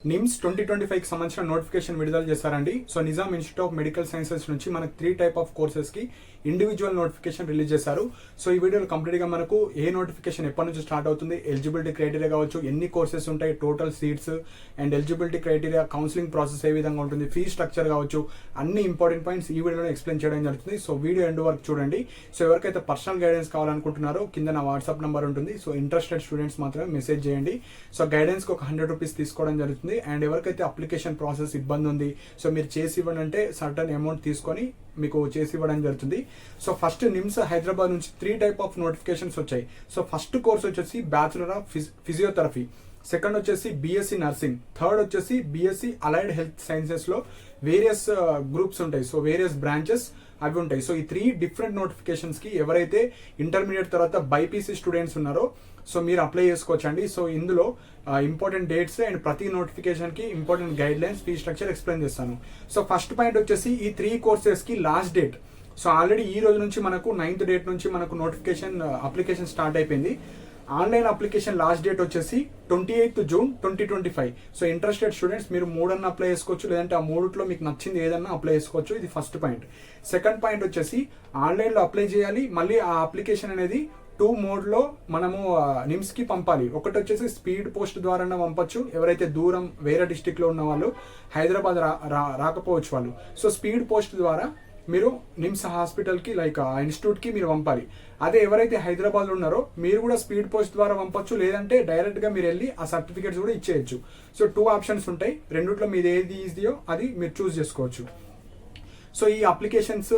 నిమ్స్ 2025 కి సంబంధించిన నోటిఫికేషన్ విడుదల చేశారండి. So Nizam institute of medical sciences నుంచి మనకు 3 టైప్ ఆఫ్ కోర్సెస్ కి ఇండివిజువల్ నోటిఫికేషన్ రిలీజ్ చేశారు. సో ఈ వీడియోలో కంప్లీట్ గా మనకు ఏ నోటిఫికేషన్ ఎప్పటి నుంచి స్టార్ట్ అవుతుంది, ఎలిజిబిలిటీ క్రైటీరియా కావచ్చు, ఎన్ని కోర్సెస్ ఉంటాయి, total seats and eligibility criteria, counselling process ఏ విధంగా ఉంటుంది, ఫీ స్ట్రక్చర్ కావచ్చు, అన్ని ఇంపార్టెంట్ పాయింట్స్ ఈ వీడియోలో ఎక్స్ప్లెయిన్ చేయడం జరుగుతుంది. సో వీడియో ఎండ్ వరకు చూడండి. సో ఎవరికైతే పర్సనల్ గైడెన్స్ కావాలనుకుంటున్నారో కింద నా వాట్సాప్ నెంబర్ ఉంటుంది. సో ఇంట్రెస్టెడ్ స్టూడెంట్స్ మాత్రమే మెసేజ్ చేయండి. సో గైడెన్స్ కి ఒక 100 రూపీస్ తీసుకోవడం జరుగుతుంది. అండ్ ఎవరికైతే అప్లికేషన్ ప్రాసెస్ ఇబ్బంది ఉంది, సో మీరు చేసి ఇవ్వండి అంటే సర్టన్ అమౌంట్ తీసుకొని మీకు చేసి ఇవ్వడం జరుగుతుంది. సో ఫస్ట్ నిమ్స్ హైదరాబాద్ నుంచి 3 టైప్ ఆఫ్ నోటిఫికేషన్స్ వచ్చాయి. సో ఫస్ట్ కోర్స్ వచ్చేసి బ్యాచులర్ ఆఫ్ ఫిజియోథెరపీ, సెకండ్ వచ్చేసి బీఎస్సీ నర్సింగ్, థర్డ్ వచ్చేసి బీఎస్సీ అలైడ్ హెల్త్ సైన్సెస్ లో వేరియస్ గ్రూప్స్ ఉంటాయి. సో వేరియస్ బ్రాంచెస్ అవి ఉంటాయి. సో ఈ 3 డిఫరెంట్ నోటిఫికేషన్స్ కి ఎవరైతే ఇంటర్మీడియట్ తర్వాత బైపీసీ స్టూడెంట్స్ ఉన్నారో సో మీరు అప్లై చేసుకోవచ్చండి. సో ఇందులో ఇంపార్టెంట్ డేట్స్ అండ్ ప్రతి నోటిఫికేషన్ కి important guide lines, fee structure explain చేస్తాను. సో ఫస్ట్ పాయింట్ వచ్చేసి ఈ 3 కోర్సెస్ కి లాస్ట్ డేట్. సో ఆల్రెడీ ఈ రోజు నుంచి మనకు 9th డేట్ నుంచి మనకు నోటిఫికేషన్ అప్లికేషన్ స్టార్ట్ అయిపోయింది. ఆన్లైన్ అప్లికేషన్ లాస్ట్ డేట్ వచ్చేసి 28th June 2025. So interested students మీరు 3 అప్లై చేసుకోవచ్చు, లేదంటే ఆ 3లో మీకు నచ్చింది ఏదన్నా అప్లై చేసుకోవచ్చు. ఇది ఫస్ట్ పాయింట్. సెకండ్ పాయింట్ వచ్చేసి ఆన్లైన్లో అప్లై చేయాలి. మళ్ళీ ఆ అప్లికేషన్ అనేది 2 మోడ్లో మనము నిమ్స్ కి పంపాలి. ఒకటి వచ్చేసి స్పీడ్ పోస్ట్ ద్వారా పంపొచ్చు, ఎవరైతే దూరం వేరే డిస్టిక్ లో ఉన్న వాళ్ళు, హైదరాబాద్ రాకపోవచ్చు వాళ్ళు. సో స్పీడ్ పోస్ట్ ద్వారా మీరు నిమ్స్ హాస్పిటల్ కి లైక్ ఇన్స్టిట్యూట్ కి మీరు పంపాలి. అదే ఎవరైతే హైదరాబాద్ లో ఉన్నారో మీరు కూడా స్పీడ్ పోస్ట్ ద్వారా పంపొచ్చు, లేదంటే డైరెక్ట్ గా మీరు వెళ్ళి ఆ సర్టిఫికేట్స్ కూడా ఇచ్చేయచ్చు. సో 2 ఆప్షన్స్ ఉంటాయి. రెండిట్లో మీది ఏది ఈజీయో అది మీరు చూస్ చేసుకోవచ్చు. సో ఈ అప్లికేషన్స్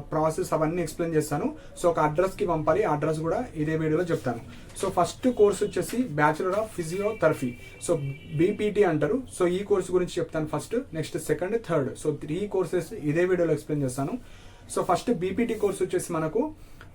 ప్రాసెస్ అవన్నీ ఎక్స్ప్లెయిన్ చేస్తాను. సో ఒక అడ్రస్ కి పంపాలి, అడ్రస్ కూడా ఇదే వీడియోలో చెప్తాను. సో ఫస్ట్ కోర్స్ వచ్చేసి bachelor of physiotherapy, so BPT అంటారు. సో ఈ కోర్స్ గురించి చెప్తాను first, next second, third. So 3 courses ఇదే వీడియోలో ఎక్స్ప్లెయిన్ చేస్తాను. సో ఫస్ట్ బీపీటీ కోర్స్ వచ్చేసి మనకు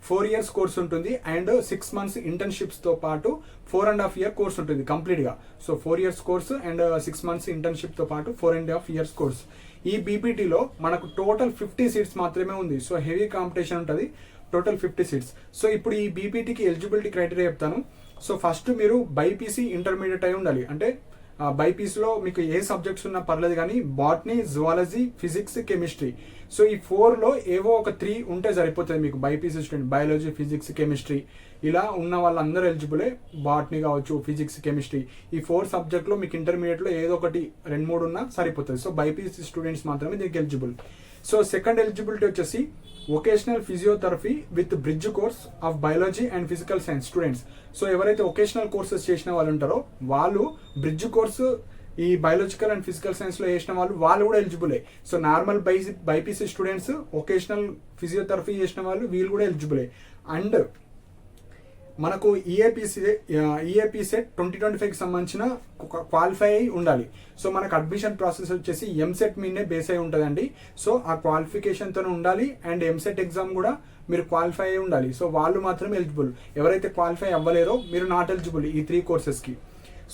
4 years కోర్స్ ఉంటుంది అండ్ 6 months ఇంటర్న్షిప్స్ తో పాటు 4.5 year కోర్స్ ఉంటుంది కంప్లీట్ గా. So 4 years course and 6 months internship తో పాటు 4.5 years కోర్స్. ఈ బీపీటీలో మనకు టోటల్ 50 సీట్స్ మాత్రమే ఉంది. సో హెవీ కాంపిటీషన్ ఉంటుంది, టోటల్ 50 సీట్స్. సో ఇప్పుడు ఈ బీపీటీకి ఎలిజిబిలిటీ క్రైటీరియా చెప్తాను. సో ఫస్ట్ మీరు బైపీసీ ఇంటర్మీడియట్ అయి ఉండాలి. అంటే బైపీసీలో మీకు ఏ సబ్జెక్ట్స్ ఉన్నా పర్లేదు, కానీ botany, zoology, physics, chemistry. So ఈ 4లో ఏవో ఒక 3 ఉంటే సరిపోతుంది మీకు. BiPC student biology, physics, chemistry ఇలా ఉన్న వాళ్ళందరూ ఎలిజిబులే. బాటనీ కావచ్చు, ఫిజిక్స్, కెమిస్ట్రీ, ఈ 4 సబ్జెక్ట్లో మీకు ఇంటర్మీడియట్లో ఏదో ఒకటి 2-3 ఉన్నా సరిపోతుంది. సో బైపీసీ స్టూడెంట్స్ మాత్రమే దీనికి ఎలిజిబుల్. సో సెకండ్ ఎలిజిబిలిటీ వచ్చేసి vocational physiotherapy with bridge course of biology and physical science students. So ఎవరైతే వొకేషనల్ కోర్సెస్ చేసిన వాళ్ళు ఉంటారో వాళ్ళు బ్రిడ్జ్ కోర్సు ఈ బయాలజికల్ అండ్ ఫిజికల్ సైన్స్ లో చేసిన వాళ్ళు కూడా ఎలిజిబులే. So normal BiPC students, vocational physiotherapy చేసిన వాళ్ళు వీళ్ళు కూడా ఎలిజిబులే. అండ్ మనకు ఈఏపీ సెట్ 2025కి సంబంధించిన క్వాలిఫై అయి ఉండాలి. సో మనకు అడ్మిషన్ ప్రాసెస్ వచ్చేసి ఎంసెట్ మీదే బేస్ అయి ఉంటుందండి. సో ఆ క్వాలిఫికేషన్తోనే ఉండాలి అండ్ ఎంసెట్ ఎగ్జామ్ కూడా మీరు క్వాలిఫై అయి ఉండాలి. సో వాళ్ళు మాత్రమే ఎలిజిబుల్. ఎవరైతే క్వాలిఫై అవ్వలేరో మీరు నాట్ ఎలిజిబుల్ ఈ 3 కోర్సెస్కి.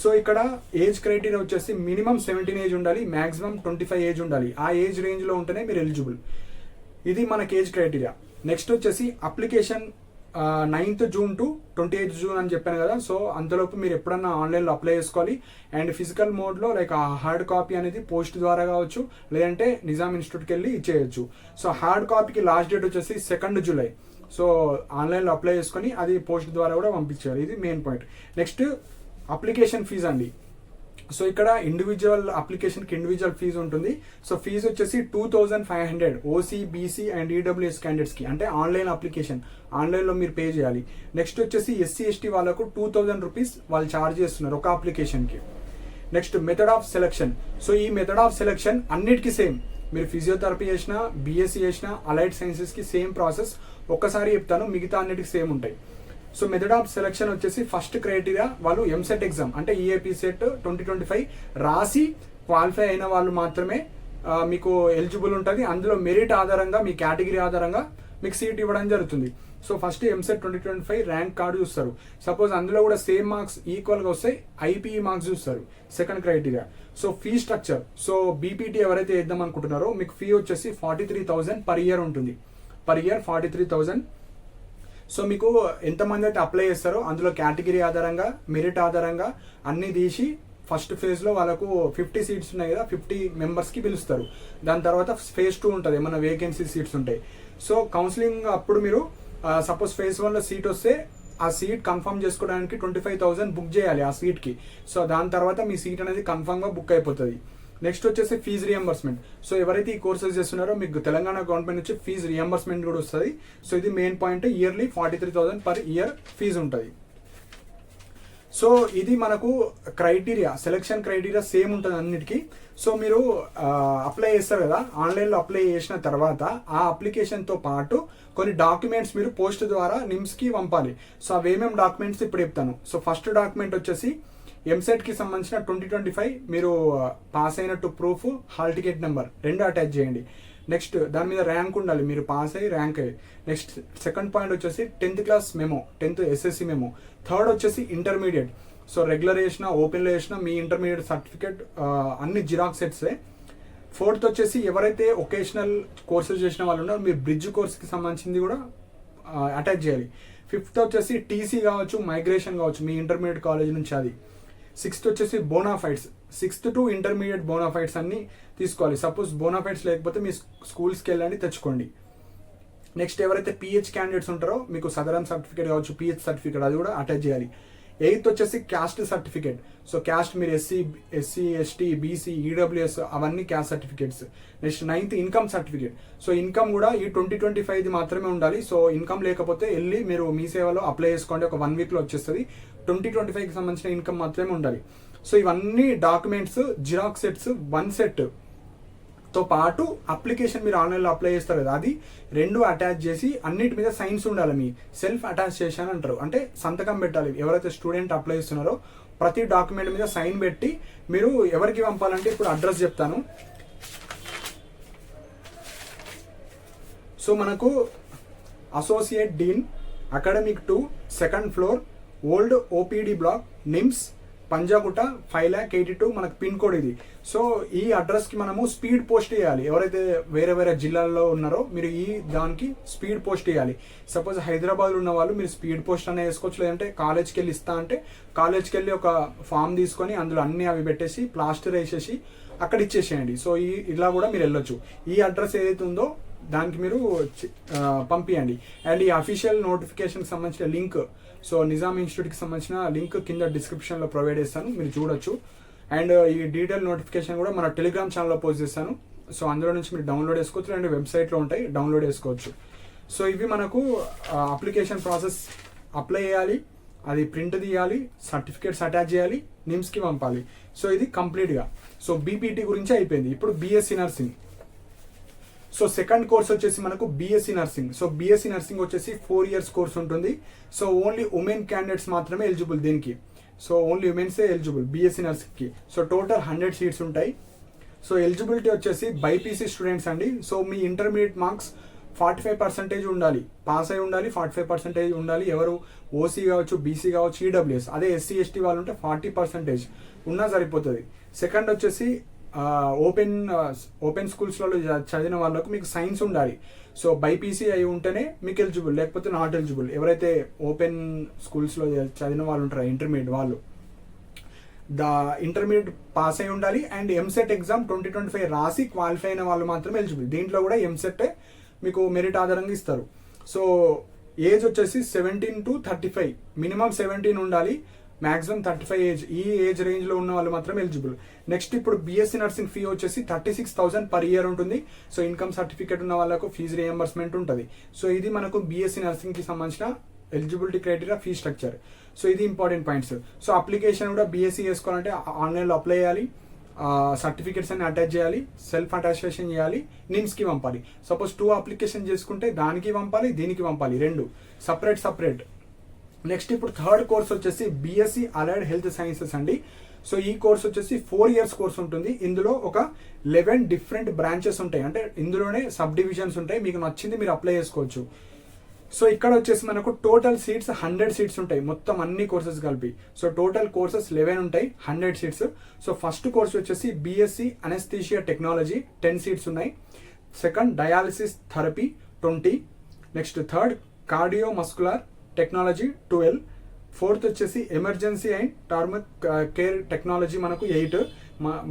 సో ఇక్కడ ఏజ్ క్రైటీరియా వచ్చేసి మినిమం 17 ఏజ్ ఉండాలి, మాక్సిమం 25 ఏజ్ ఉండాలి. ఆ ఏజ్ రేంజ్లో ఉంటేనే మీరు ఎలిజిబుల్. ఇది మనకి ఏజ్ క్రైటీరియా. నెక్స్ట్ వచ్చేసి application 9th June to 28th June అని చెప్పాను కదా. సో అంతలోపు మీరు ఎప్పుడన్నా ఆన్లైన్లో అప్లై చేసుకోవాలి. అండ్ ఫిజికల్ మోడ్లో లైక్ హార్డ్ కాపీ అనేది పోస్ట్ ద్వారా కావచ్చు, లేదంటే నిజాం ఇన్స్టిట్యూట్కి వెళ్ళి ఇచ్చేయచ్చు. సో హార్డ్ కాపీకి లాస్ట్ డేట్ వచ్చేసి 2nd జూలై. సో ఆన్లైన్లో అప్లై చేసుకొని అది పోస్ట్ ద్వారా కూడా పంపించాలి. ఇది main point. Next application fee అండి. సో ఇక్కడ ఇండివిజువల్ అప్లికేషన్కి ఇండివిజువల్ ఫీజు ఉంటుంది. సో ఫీజు వచ్చేసి 2500 ఓసీ, బీసీ అండ్ ఈడబ్ల్యూఎస్ క్యాండిడేట్స్కి, అంటే ఆన్లైన్ అప్లికేషన్ ఆన్లైన్లో మీరు పే చేయాలి. నెక్స్ట్ వచ్చేసి ఎస్సీ ఎస్టీ వాళ్ళకు 2000 రూపీస్ వాళ్ళు ఛార్జ్ చేస్తున్నారు ఒక అప్లికేషన్కి. Next method of selection. So ఈ మెథడ్ ఆఫ్ సెలెక్షన్ అన్నిటికీ సేమ్. మీరు ఫిజియోథెరపీ చేసినా, బీఎస్సీ చేసినా, అలైడ్ సైన్సెస్కి సేమ్ ప్రాసెస్. ఒక్కసారి చెప్తాను, మిగతా అన్నిటికీ సేమ్ ఉంటాయి. సో మెథడ్ ఆఫ్ సెలెక్షన్ వచ్చేసి ఫస్ట్ క్రైటీరియా వాళ్ళు ఎంసెట్ ఎగ్జామ్ అంటే ఈఏపీ సెట్ 2025 రాసి క్వాలిఫై అయిన వాళ్ళు మాత్రమే మీకు ఎలిజిబుల్ ఉంటుంది. అందులో మెరిట్ ఆధారంగా మీ కేటగిరీ ఆధారంగా మీకు సీట్ ఇవ్వడం జరుగుతుంది. So first EAMCET 2025 rank card చూస్తారు. సపోజ్ అందులో కూడా సేమ్ మార్క్స్ ఈక్వల్గా వస్తాయి, ఐపీఈ మార్క్స్ చూస్తారు. Second criteria. So fee structure. So BPT ఎవరైతే వేద్దాం అనుకుంటున్నారో మీకు ఫీ వచ్చేసి 43,000 per year ఉంటుంది. Per year 43,000. సో మీకు ఎంతమంది అయితే అప్లై చేస్తారో అందులో కేటగిరీ ఆధారంగా, మెరిట్ ఆధారంగా అన్ని తీసి ఫస్ట్ ఫేజ్లో వాళ్ళకు 50 సీట్స్ ఉన్నాయి కదా, 50 మెంబర్స్కి పిలుస్తారు. దాని తర్వాత ఫేజ్ 2 ఉంటుంది, ఏమైనా వేకెన్సీ సీట్స్ ఉంటాయి. సో కౌన్సిలింగ్ అప్పుడు మీరు సపోజ్ ఫేజ్ 1లో సీట్ వస్తే ఆ సీట్ కన్ఫర్మ్ చేసుకోవడానికి 25,000 బుక్ చేయాలి ఆ సీట్కి. సో దాని తర్వాత మీ సీట్ అనేది కన్ఫర్మ్గా బుక్ అయిపోతుంది. నెక్స్ట్ వచ్చేసి ఫీజు రియంబర్స్మెంట్. సో ఎవరైతే ఈ కోర్సెస్ చేస్తున్నారో మీకు తెలంగాణ గవర్నమెంట్ నుంచి ఫీజు రియంబర్స్మెంట్ కూడా వస్తుంది. సో ఇది main point. Yearly 43,000 per year fee ఉంటుంది. సో ఇది మనకు క్రైటీరియా, సెలెక్షన్ క్రైటీరియా సేమ్ ఉంటుంది అన్నిటికీ. సో మీరు అప్లై చేస్తారు కదా, ఆన్లైన్లో అప్లై చేసిన తర్వాత ఆ అప్లికేషన్తో పాటు కొన్ని డాక్యుమెంట్స్ మీరు పోస్ట్ ద్వారా నిమ్స్కి పంపాలి. సో అవేమేమి డాక్యుమెంట్స్ ఇప్పుడు చెప్తాను. సో ఫస్ట్ డాక్యుమెంట్ వచ్చేసి ఎంసెట్కి సంబంధించిన 2025 మీరు పాస్ అయినట్టు proof, hall ticket number 2 attach చేయండి. నెక్స్ట్ దాని మీద ర్యాంక్ ఉండాలి, మీరు పాస్ అయ్యి ర్యాంక్ అయ్యి. నెక్స్ట్ సెకండ్ పాయింట్ వచ్చేసి 10th class memo, 10th SSC memo. Third వచ్చేసి ఇంటర్మీడియట్. సో రెగ్యులర్ చేసిన, ఓపెన్లో చేసిన మీ ఇంటర్మీడియట్ సర్టిఫికేట్ అన్ని జిరాక్స్ సెట్సే. ఫోర్త్ వచ్చేసి ఎవరైతే ఒకేషనల్ కోర్సెస్ చేసిన వాళ్ళు ఉన్నారో మీరు బ్రిడ్జ్ కోర్స్కి సంబంధించింది కూడా అటాచ్ చేయాలి. ఫిఫ్త్ వచ్చేసి టీసీ కావచ్చు, మైగ్రేషన్ కావచ్చు మీ ఇంటర్మీడియట్ కాలేజ్ నుంచి అది. సిక్స్త్ వచ్చేసి bonafides, 6th to intermediate bonafides అన్ని తీసుకోవాలి. సపోజ్ బోనాఫైడ్స్ లేకపోతే మీ స్కూల్స్కి వెళ్ళండి తెచ్చుకోండి. నెక్స్ట్ ఎవరైతే పిహెచ్ క్యాండిడేట్స్ ఉంటారో మీకు సదరన్ సర్టిఫికేట్ కావచ్చు, పిహెచ్ సర్టిఫికేట్ అది కూడా అటాచ్ చేయాలి. 8th వచ్చేసి క్యాస్ట్ సర్టిఫికేట్. సో క్యాస్ట్ మీరు ఎస్సీ ఎస్టీ బీసీ ఈడబ్ల్యూఎస్ అవన్నీ caste certificates. Next 9th income certificate. So income కూడా ఈ 2025 మాత్రమే ఉండాలి. సో ఇన్కమ్ లేకపోతే వెళ్ళి మీరు మీ సేవలో అప్లై చేసుకోండి, ఒక 1 వీక్లో వచ్చేస్తుంది. 2025కి సంబంధించిన ఇన్కమ్ మాత్రమే ఉండాలి. సో ఇవన్నీ డాక్యుమెంట్స్ జిరాక్స్ సెట్స్ 1 సెట్ తో పాటు అప్లికేషన్ మీరు ఆన్లైన్లో అప్లై చేస్తారు కదా, అది 2 అటాచ్ చేసి అన్నిటి మీద సైన్స్ ఉండాలి. మీ సెల్ఫ్ అటాచ్ చేశాను అంటారు, అంటే సంతకం పెట్టాలి. ఎవరైతే స్టూడెంట్ అప్లై చేస్తున్నారో ప్రతి డాక్యుమెంట్ మీద సైన్ పెట్టి మీరు ఎవరికి పంపాలంటే ఇప్పుడు అడ్రస్ చెప్తాను. సో మనకు associate dean, academic 2, 2nd floor, old OPD block, NIMS, Panjagutta 5,82 మనకు పిన్ కోడ్ ఇది. సో ఈ అడ్రస్కి మనము స్పీడ్ పోస్ట్ చేయాలి. ఎవరైతే వేరే వేరే జిల్లాల్లో ఉన్నారో మీరు ఈ దానికి స్పీడ్ పోస్ట్ చేయాలి. సపోజ్ హైదరాబాద్లో ఉన్న వాళ్ళు మీరు స్పీడ్ పోస్ట్ అనే వేసుకోవచ్చు, లేదంటే కాలేజ్కి వెళ్ళి ఇస్తా అంటే కాలేజ్కి వెళ్ళి ఒక ఫామ్ తీసుకొని అందులో అన్ని అవి పెట్టేసి ప్లాస్టర్ వేసేసి అక్కడ ఇచ్చేసేయండి. సో ఇలా కూడా మీరు వెళ్ళొచ్చు. ఈ అడ్రస్ ఏదైతే ఉందో దానికి మీరు పంపించండి. అండ్ ఈ అఫీషియల్ నోటిఫికేషన్కి సంబంధించిన లింక్, సో నిజాం ఇన్స్టిట్యూట్కి సంబంధించిన లింక్ కింద డిస్క్రిప్షన్లో ప్రొవైడ్ చేస్తాను, మీరు చూడొచ్చు. అండ్ ఈ డీటెయిల్ నోటిఫికేషన్ కూడా మన టెలిగ్రామ్ ఛానల్లో పోస్ట్ చేస్తాను. సో అందులో నుంచి మీరు డౌన్లోడ్ చేసుకోవచ్చు, అండ్ వెబ్సైట్లో ఉంటాయి డౌన్లోడ్ చేసుకోవచ్చు. సో ఇవి మనకు అప్లికేషన్ ప్రాసెస్. అప్లై చేయాలి, అది ప్రింట్ తీయాలి, సర్టిఫికేట్స్ అటాచ్ చేయాలి, నిమ్స్కి పంపాలి. సో ఇది కంప్లీట్గా. సో బీపీటీ గురించి అయిపోయింది. ఇప్పుడు BSc nursing. So second course వచ్చేసి మనకు BSc nursing. So BSc nursing వచ్చేసి 4 years కోర్స్ ఉంటుంది. సో ఓన్లీ ఉమెన్ క్యాండిడేట్స్ మాత్రమే ఎలిజిబుల్ దీనికి. సో ఓన్లీ ఉమెన్సే ఎలిజిబుల్ బీఎస్సీ నర్సింగ్కి. సో టోటల్ 100 సీట్స్ ఉంటాయి. సో ఎలిజిబిలిటీ వచ్చేసి బైపీసీ స్టూడెంట్స్ అండి. సో మీ ఇంటర్మీడియట్ మార్క్స్ 45% ఉండాలి, పాస్ అయి ఉండాలి, 45% ఉండాలి. ఎవరు ఓసీ కావచ్చు, బీసీ కావచ్చు, ఈడబ్ల్యూఎస్. అదే ఎస్సీ ఎస్టీ వాళ్ళు ఉంటే 40% ఉన్నా సరిపోతుంది. సెకండ్ వచ్చేసి ఓపెన్ స్కూల్స్లలో చదివిన వాళ్ళకు మీకు సైన్స్ ఉండాలి. సో బైపీసీ అయి ఉంటేనే మీకు ఎలిజిబుల్, లేకపోతే నాట్ ఎలిజిబుల్. ఎవరైతే ఓపెన్ స్కూల్స్లో చదివిన వాళ్ళు ఉంటారో ఇంటర్మీడియట్ వాళ్ళు ఇంటర్మీడియట్ పాస్ అయి ఉండాలి. అండ్ ఎంసెట్ ఎగ్జామ్ 2025 రాసి క్వాలిఫై అయిన వాళ్ళు మాత్రమే ఎలిజిబుల్. దీంట్లో కూడా ఎంసెట్ మీకు మెరిట్ ఆధారంగా ఇస్తారు. సో ఏజ్ వచ్చేసి 17 to 35, మినిమం 17 ఉండాలి, మాక్సిమం 35 ఏజ్. ఈ ఏజ్ రేంజ్లో ఉన్న వాళ్ళు మాత్రం ఎలిజిబుల్. నెక్స్ట్ ఇప్పుడు బీఎస్సీ నర్సింగ్ ఫీ వచ్చేసి 36,000 per year ఉంటుంది. సో ఇన్కమ్ సర్టిఫికేట్ ఉన్న వాళ్ళకు ఫీజు రియంబర్స్మెంట్ ఉంటుంది. సో ఇది మనకు బీఎస్సీ నర్సింగ్కి సంబంధించిన eligibility criteria, fee structure. So ఇది ఇంపార్టెంట్ పాయింట్స్. సో అప్లికేషన్ కూడా బీఎస్సీ చేసుకోవాలంటే ఆన్లైన్లో అప్లై చేయాలి, సర్టిఫికేట్స్ అన్ని అటాచ్ చేయాలి, సెల్ఫ్ అటాస్టేషన్ చేయాలి, నిమ్స్కి పంపాలి. సపోజ్ 2 అప్లికేషన్ చేసుకుంటే దానికి పంపాలి, దీనికి పంపాలి, 2 సపరేట్. నెక్స్ట్ ఇప్పుడు థర్డ్ కోర్స్ వచ్చేసి బీఎస్సీ అలైడ్ హెల్త్ సైన్సెస్ అండి. సో ఈ కోర్స్ వచ్చేసి 4 years కోర్స్ ఉంటుంది. ఇందులో ఒక 11 డిఫరెంట్ బ్రాంచెస్ ఉంటాయి, అంటే ఇందులోనే సబ్ డివిజన్స్ ఉంటాయి. మీకు నచ్చింది మీరు అప్లై చేసుకోవచ్చు. సో ఇక్కడ వచ్చేసి మనకు టోటల్ సీట్స్ 100 సీట్స్ ఉంటాయి, మొత్తం అన్ని కోర్సెస్ కలిపి. సో టోటల్ కోర్సెస్ 11 ఉంటాయి, 100 సీట్స్. సో ఫస్ట్ కోర్స్ వచ్చేసి బీఎస్సీ అనస్థీషియా టెక్నాలజీ 10 సీట్స్ ఉన్నాయి. Second dialysis therapy 20. Next third cardio muscular technology 12. 4th వచ్చేసి emergency and term care technology మనకు 8,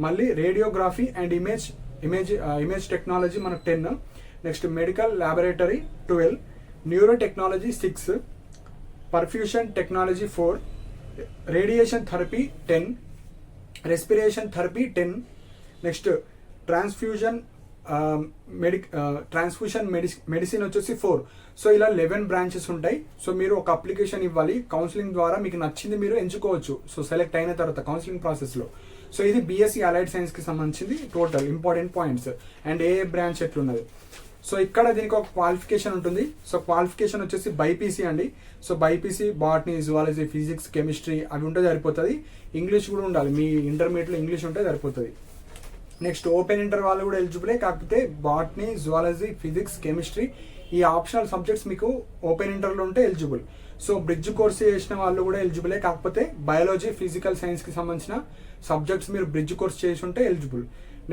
మళ్ళీ రేడియోగ్రఫీ అండ్ ఇమేజ్ టెక్నాలజీ మనకు 10, next medical laboratory 12, neuro technology 6, perfusion technology 4, radiation therapy 10, respiration therapy 10, next transfusion medicine వచ్చేసి 4. So ఇలా 11 branches ఉంటాయి. So మీరు ఒక application ఇవ్వాలి, కౌన్సిలింగ్ ద్వారా మీకు నచ్చింది మీరు ఎంచుకోవచ్చు. సో సెలెక్ట్ అయిన తర్వాత కౌన్సిలింగ్ ప్రాసెస్లో. సో ఇది బీఎస్సీ అలైడ్ సైన్స్కి సంబంధించింది total important points and A branch ఎట్లున్నది. సో ఇక్కడ దీనికి ఒక క్వాలిఫికేషన్ ఉంటుంది. సో క్వాలిఫికేషన్ వచ్చేసి బైపీసీ అండి. So BiPC botany, zoology, physics, chemistry అవి ఉంటే సరిపోతుంది. ఇంగ్లీష్ కూడా ఉండాలి, మీ ఇంటర్మీడియట్లో ఇంగ్లీష్ ఉంటే సరిపోతుంది. నెక్స్ట్ ఓపెన్ ఇంటర్ వాళ్ళు కూడా ఎలిజిబులే, కాకపోతే బాటనీ, జువాలజీ, ఫిజిక్స్, కెమిస్ట్రీ ఈ ఆప్షనల్ సబ్జెక్ట్స్ మీకు ఓపెన్ ఇంటర్లో ఉంటే ఎలిజిబుల్. సో బ్రిడ్జ్ కోర్స్ చేసిన వాళ్ళు కూడా ఎలిజిబులే, కాకపోతే బయాలజీ, ఫిజికల్ సైన్స్కి సంబంధించిన సబ్జెక్ట్స్ మీరు బ్రిడ్జ్ కోర్స్ చేసి ఉంటే ఎలిజిబుల్.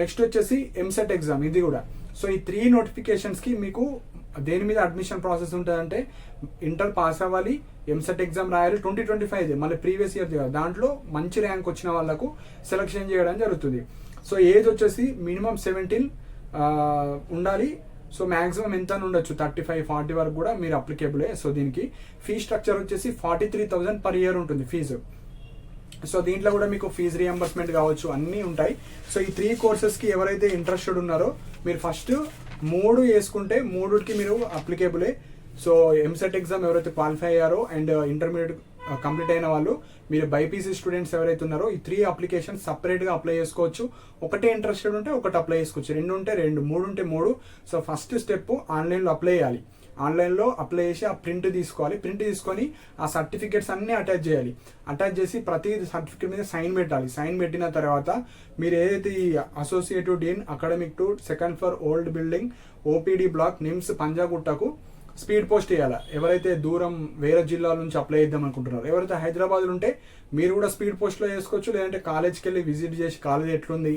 నెక్స్ట్ వచ్చేసి ఎంసెట్ ఎగ్జామ్, ఇది కూడా. సో ఈ 3 నోటిఫికేషన్స్కి మీకు దేని మీద అడ్మిషన్ ప్రాసెస్ ఉంటుందంటే ఇంటర్ పాస్ అవ్వాలి, ఎంసెట్ ఎగ్జామ్ రాయాలి, 2025 మళ్ళీ ప్రీవియస్ ఇయర్ దాంట్లో మంచి ర్యాంక్ వచ్చిన వాళ్ళకు సెలెక్షన్ చేయడం జరుగుతుంది. సో ఏజ్ వచ్చేసి మినిమం 17 ఉండాలి. సో మ్యాక్సిమం ఎంత ఉండొచ్చు 35-40 వరకు కూడా మీరు అప్లికేబులే. సో దీనికి ఫీ స్ట్రక్చర్ వచ్చేసి 43,000 పర్ ఇయర్ ఉంటుంది ఫీజు. సో దీంట్లో కూడా మీకు ఫీజు రియంబర్స్మెంట్ కావచ్చు, అన్నీ ఉంటాయి. సో ఈ 3 కోర్సెస్కి ఎవరైతే ఇంట్రెస్టెడ్ ఉన్నారో మీరు ఫస్ట్ 3 వేసుకుంటే 3కి మీరు అప్లికేబులే. సో ఎంసెట్ ఎగ్జామ్ ఎవరైతే క్వాలిఫై అయ్యారో అండ్ ఇంటర్మీడియట్ కంప్లీట్ అయిన వాళ్ళు, మీరు బైపీసీ స్టూడెంట్స్ ఎవరైతే ఉన్నారో ఈ 3 అప్లికేషన్స్ సపరేట్గా అప్లై చేసుకోవచ్చు. ఒకటే ఇంట్రెస్టెడ్ ఉంటే ఒకటి అప్లై చేసుకోవచ్చు, 2 ఉంటే 2, 3 ఉంటే 3. సో ఫస్ట్ స్టెప్ ఆన్లైన్లో అప్లై చేయాలి. ఆన్లైన్లో అప్లై చేసి ఆ ప్రింట్ తీసుకోవాలి. ప్రింట్ తీసుకొని ఆ సర్టిఫికేట్స్ అన్నీ అటాచ్ చేయాలి. అటాచ్ చేసి ప్రతి సర్టిఫికేట్ మీద సైన్ పెట్టాలి. సైన్ పెట్టిన తర్వాత మీరు ఏదైతే ఈ associative dean academic to 2nd floor old building OPD block NIMS పంజాగుట్టకు స్పీడ్ పోస్ట్ చేయాలి. ఎవరైతే దూరం వేరే జిల్లాల నుంచి అప్లై చేద్దాం అనుకుంటున్నారో, ఎవరైతే హైదరాబాద్లో ఉంటే మీరు కూడా స్పీడ్ పోస్ట్లో చేసుకోవచ్చు, లేదంటే కాలేజ్కి వెళ్ళి విజిట్ చేసి కాలేజ్ ఎట్లుంది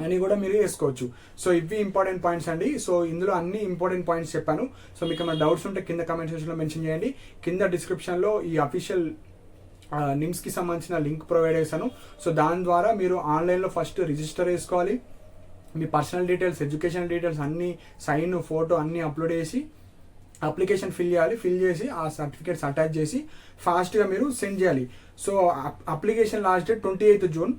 అని కూడా మీరు వేసుకోవచ్చు. సో ఇవి ఇంపార్టెంట్ పాయింట్స్ అండి. సో ఇందులో అన్ని ఇంపార్టెంట్ పాయింట్స్ చెప్పాను. సో మీకు ఏమైనా డౌట్స్ ఉంటే కింద కామెంట్ సెక్షన్లో మెన్షన్ చేయండి. కింద డిస్క్రిప్షన్లో ఈ అఫీషియల్ నిమ్స్కి సంబంధించిన లింక్ ప్రొవైడ్ చేశాను. సో దాని ద్వారా మీరు ఆన్లైన్లో ఫస్ట్ రిజిస్టర్ చేసుకోవాలి. మీ పర్సనల్ డీటెయిల్స్, ఎడ్యుకేషన్ డీటెయిల్స్ అన్నీ, సైన్, ఫోటో అన్నీ అప్లోడ్ చేసి అప్లికేషన్ ఫిల్ చేయాలి. ఫిల్ చేసి ఆ సర్టిఫికేట్స్ అటాచ్ చేసి ఫాస్ట్గా మీరు సెండ్ చేయాలి. So application last date 28 June.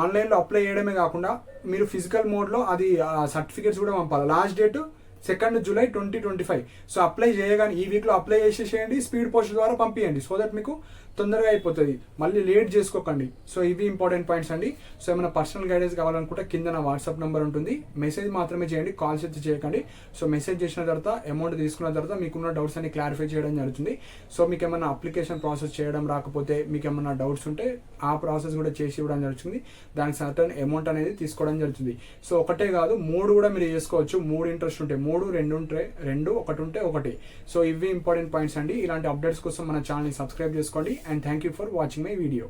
ఆన్లైన్లో అప్లై చేయడమే కాకుండా మీరు ఫిజికల్ మోడ్లో అది సర్టిఫికేట్స్ కూడా పంపాలి. Last date 2 July 2025. So apply చేయగానే ఈ వీక్లో అప్లై చేసేసేయండి, స్పీడ్ పోస్ట్ ద్వారా పంపించండి. సో దట్ మీకు తొందరగా అయిపోతుంది, మళ్ళీ లేట్ చేసుకోకండి. సో ఇవి ఇంపార్టెంట్ పాయింట్స్ అండి. సో ఏమైనా పర్సనల్ గైడెన్స్ కావాలనుకుంటే కింద నా వాట్సాప్ నెంబర్ ఉంటుంది, మెసేజ్ మాత్రమే చేయండి, కాల్స్ అయితే చేయకండి. సో మెసేజ్ చేసిన తర్వాత అమౌంట్ తీసుకున్న తర్వాత మీకున్న డౌట్స్ అన్ని క్లారిఫై చేయడం జరుగుతుంది. సో మీకు ఏమైనా అప్లికేషన్ ప్రాసెస్ చేయడం రాకపోతే, మీకు ఏమైనా డౌట్స్ ఉంటే ఆ ప్రాసెస్ కూడా చేసి ఇవ్వడం జరుగుతుంది. దానికి సర్టన్ అమౌంట్ అనేది తీసుకోవడం జరుగుతుంది. సో ఒకటే కాదు 3 కూడా మీరు చేసుకోవచ్చు. 3 ఇంట్రెస్ట్ ఉంటే 3, 2 ఉంటే 2, 1 ఉంటే 1. సో ఇవి ఇంపార్టెంట్ పాయింట్స్ అండి. ఇలాంటి అప్డేట్స్ కోసం మన ఛానల్ని సబ్స్క్రైబ్ చేసుకోండి. And thank you for watching my video.